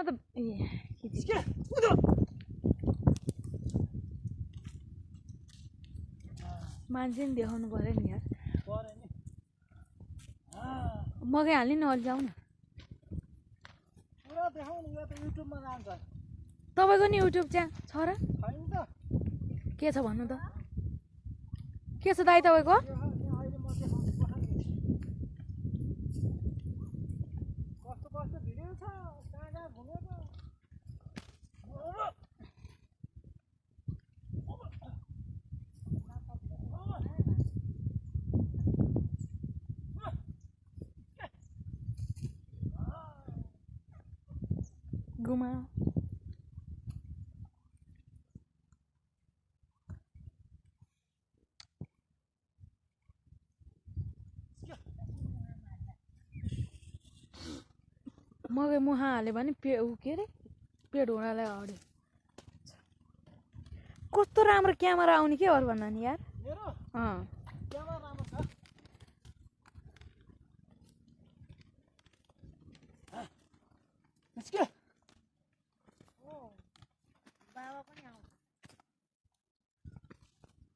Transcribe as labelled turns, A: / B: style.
A: त मान्छे नि देखाउनु पर्यो नि यार मकै हाल्ने नि अलि जाऊ न तपाईँको नि युट्युब छ र के छ भन्नु त के छ दाइ तपाईँको गुमा मकै मुहा हाल्यो भने के अरे पेट हुनलाई अड्यो कस्तो राम्रो क्यामेरा आउने के अरू भन्दा नि यार
B: Let's go.